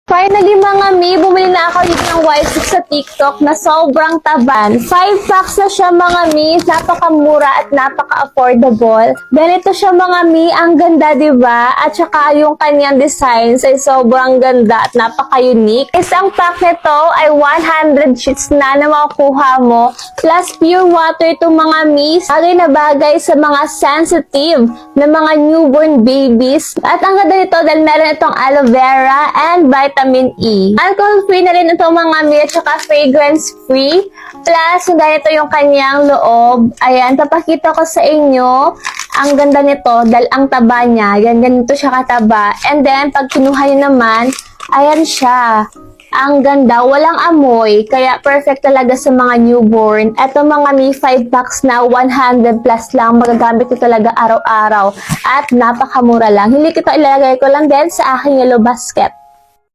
Finally mga mi, bumili na ako dito ng white stick sa TikTok na sobrang taban. 5 packs na siya mga mi, napakamura at napaka-affordable. Ganito siya mga mi, ang ganda diba? At saka yung kanyang designs ay sobrang ganda at napaka-unique. Isang pack nito ay 100 sheets na makukuha mo. Plus pure water itong mga mi, bagay na bagay sa mga sensitive na mga newborn babies. At ang ganda nito dahil meron itong aloe vera and vitamin E. Alcohol-free na rin itong mga mi at saka fragrance-free. Plus, ganito yung kanyang loob. Ayan, papakita ko sa inyo. Ang ganda nito dahil ang taba niya. Ganito siya kataba. And then, pag kinuha nyo naman, ayan siya. Ang ganda, walang amoy, kaya perfect talaga sa mga newborn. Ito mga mi, 5 packs na 100 plus lang, magagamit ko talaga araw-araw at napakamura lang. Hindi ko ito ilalagay ko lang din sa aking yellow basket.